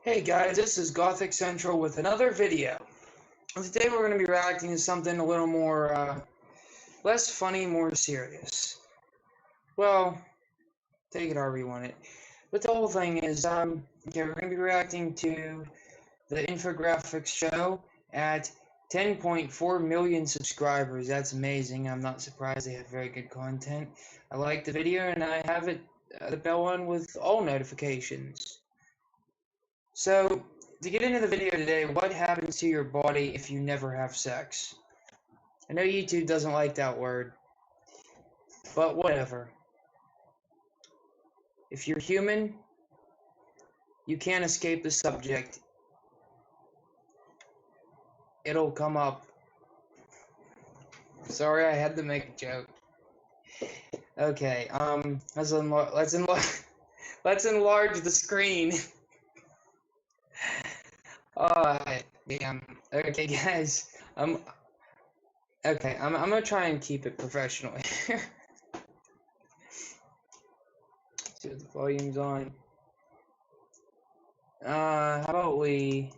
Hey guys, this is Gothic Central with another video. Today we're going to be reacting to something a little more, less funny, more serious. Well, take it however you want it. But the whole thing is, okay, we're going to be reacting to the Infographics show at 10.4 million subscribers. That's amazing. I'm not surprised. They have very good content. I like the video and I have it, the bell on with all notifications. So, to get into the video today, what happens to your body if you never have sex? I know YouTube doesn't like that word, but whatever. If you're human, you can't escape the subject. It'll come up. Sorry, I had to make a joke. Okay, let's enlarge the screen. Damn. Okay, guys, I'm gonna try and keep it professional here. See what the volume's on. How about we...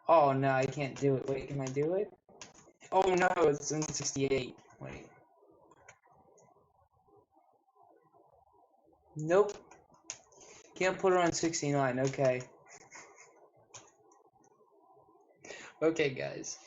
Oh, no, I can't do it. Wait, can I do it? Oh, no, it's in 68. Wait. Nope. Can't put it on 69. Okay. Okay, guys.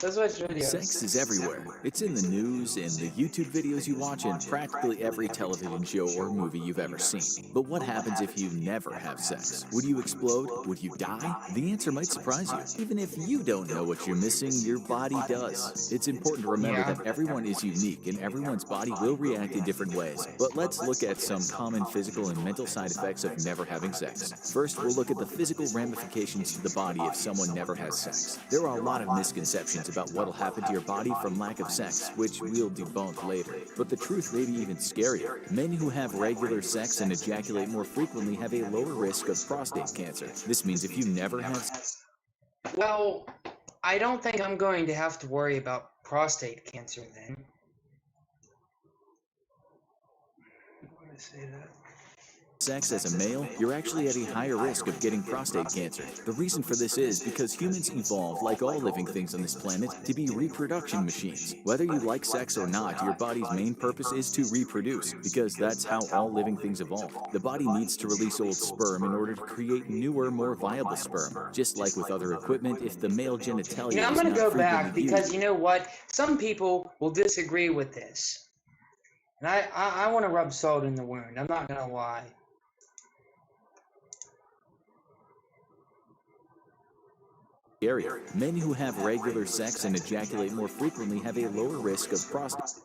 Let's watch videos. Sex is everywhere. It's in the news, in the YouTube videos you watch, and practically every television show or movie you've ever seen. But what happens if you never have sex? Would you explode? Would you die? The answer might surprise you. Even if you don't know what you're missing, your body does. It's important to remember that everyone is unique and everyone's body will react in different ways. But let's look at some common physical and mental side effects of never having sex. First, we'll look at the physical ramifications to the body if someone never has sex. There are a lot of misconceptions about what'll happen to your body from lack of sex, which we'll debunk later. But the truth may be even scarier. Men who have regular sex and ejaculate more frequently have a lower risk of prostate cancer. This means if you never have sex... Well, I don't think I'm going to have to worry about prostate cancer then. Why did I say that? Sex as a male, you're actually at a higher risk of getting prostate cancer. The reason for this is because humans evolved, like all living things on this planet, to be reproduction machines. Whether you like sex or not, your body's main purpose is to reproduce, because that's how all living things evolved. The body needs to release old sperm in order to create newer, more viable sperm. Just like with other equipment, if the male genitalia I'm going to go back because you know what? Some people will disagree with this. And I want to rub salt in the wound. I'm not going to lie. Men who have regular sex and ejaculate more frequently have a lower risk of prostate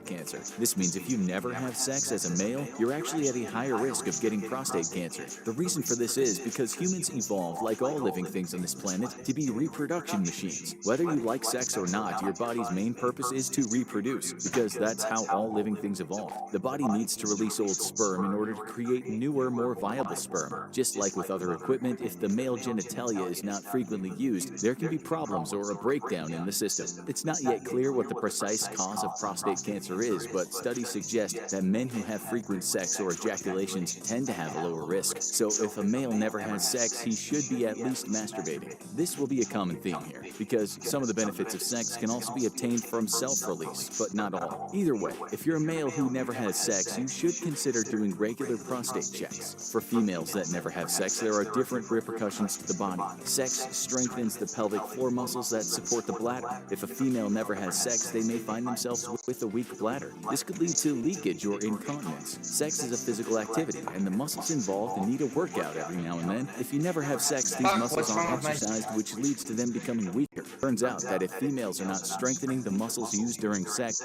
cancer. This means if you never have sex as a male, you're actually at a higher risk of getting prostate cancer. The reason for this is because humans evolved, like all living things on this planet, to be reproduction machines. Whether you like sex or not, your body's main purpose is to reproduce, because that's how all living things evolved. The body needs to release old sperm in order to create newer, more viable sperm. Just like with other equipment, if the male genitalia is not frequently used, there can be problems or a breakdown in the system. It's not yet clear what the precise cause of prostate cancer is, but studies suggest that men who have frequent sex or ejaculations tend to have a lower risk. So if a male never has sex, he should be at least masturbating. This will be a common theme here, because some of the benefits of sex can also be obtained from self-release, but not all. Either way, if you're a male who never has sex, you should consider doing regular prostate checks. For females that never have sex, there are different repercussions to the body. Sex strengthens the pelvic floor muscles that support the bladder. If a female never has sex, they may find themselves with a weak bladder. This could lead to leakage or incontinence. Sex is a physical activity, and the muscles involved need a workout every now and then. If you never have sex, these muscles aren't exercised, which leads to them becoming weaker. Turns out that if females are not strengthening the muscles used during sex,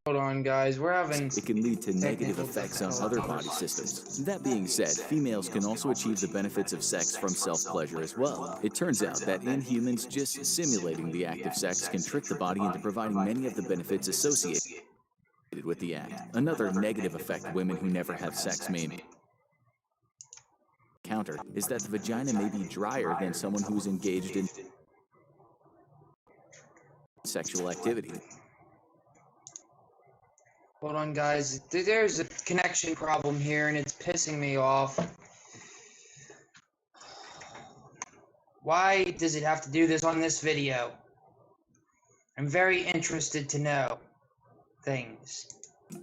hold on, guys. It can lead to negative effects on other body systems. That being said, females can also achieve the benefits of sex from self-pleasure as well. It turns out that in humans, just simulating the act of sex can trick the body into providing many of the benefits associated with the act. Another negative effect women who never have sex may encounter is that the vagina may be drier than someone who is engaged in sexual activity. Hold on, guys. There's a connection problem here, and it's pissing me off. Why does it have to do this on this video? I'm very interested to know things.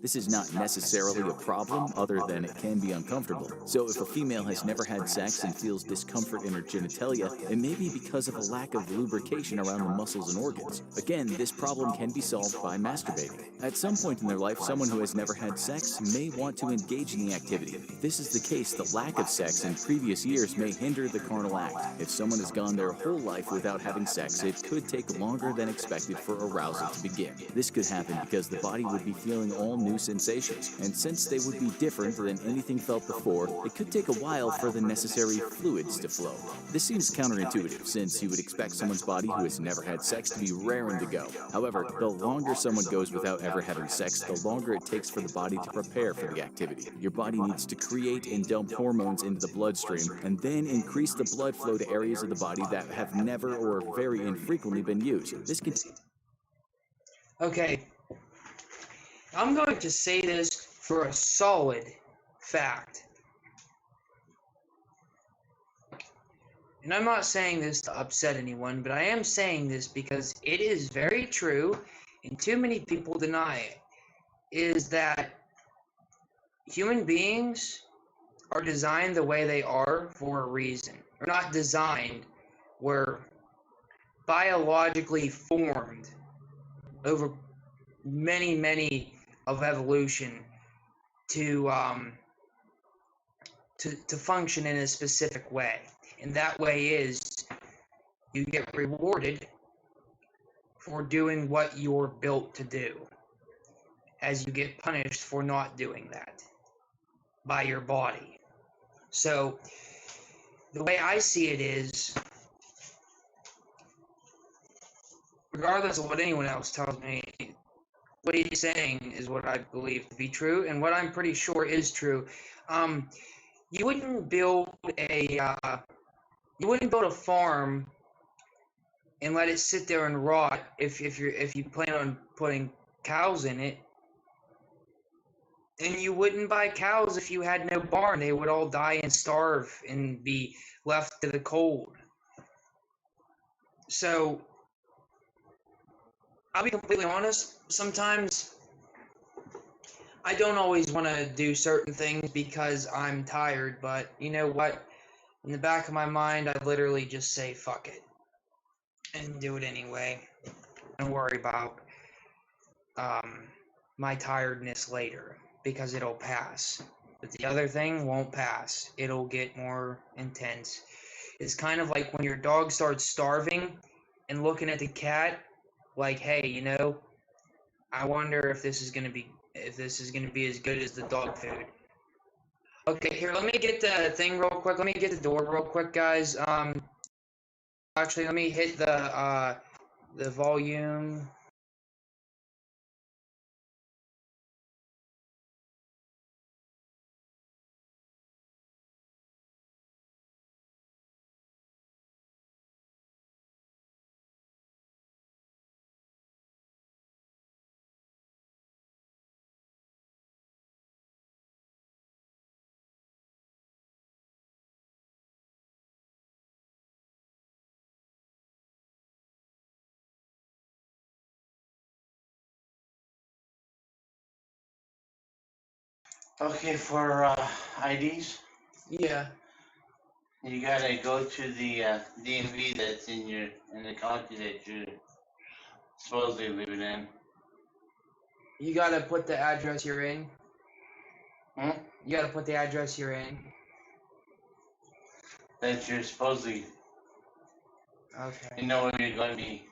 This is not necessarily a problem, other than it can be uncomfortable. So if a female has never had sex and feels discomfort in her genitalia, it may be because of a lack of lubrication around the muscles and organs. Again, this problem can be solved by masturbating. At some point in their life, someone who has never had sex may want to engage in the activity. If this is the case, the lack of sex in previous years may hinder the carnal act. If someone has gone their whole life without having sex, it could take longer than expected for arousal to begin. This could happen because the body would be feeling all new sensations, and since they would be different than anything felt before, it could take a while for the necessary fluids to flow. This seems counterintuitive, since you would expect someone's body who has never had sex to be raring to go. However, the longer someone goes without ever having sex, the longer it takes for the body to prepare for the activity. Your body needs to create and dump hormones into the bloodstream, and then increase the blood flow to areas of the body that have never or very infrequently been used. This can... Okay. I'm going to say this for a solid fact. And I'm not saying this to upset anyone, but I am saying this because it is very true, and too many people deny it, is that human beings are designed the way they are for a reason. Or not designed, we're biologically formed over many of evolution to function in a specific way. And that way is you get rewarded for doing what you're built to do, as you get punished for not doing that by your body. So the way I see it is, regardless of what anyone else tells me, what he's saying is what I believe to be true, and what I'm pretty sure is true. You wouldn't build a farm and let it sit there and rot if you plan on putting cows in it. And you wouldn't buy cows if you had no barn. They would all die and starve and be left to the cold. So I'll be completely honest, sometimes I don't always want to do certain things because I'm tired, but you know what? In the back of my mind, I literally just say, fuck it, and do it anyway. Don't worry about my tiredness later, because it'll pass. But the other thing won't pass. It'll get more intense. It's kind of like when your dog starts starving and looking at the cat like, hey, you know, I wonder if this is gonna be as good as the dog food. Okay, here, let me get the thing real quick. Let me get the door real quick, guys. Actually, let me hit the volume. Okay, for IDs, Yeah. you gotta go to the DMV that's in the county that you're supposedly living in. You gotta put the address you're in. Hmm? You gotta put the address you're in. That you're supposedly, Okay. you know where you're gonna be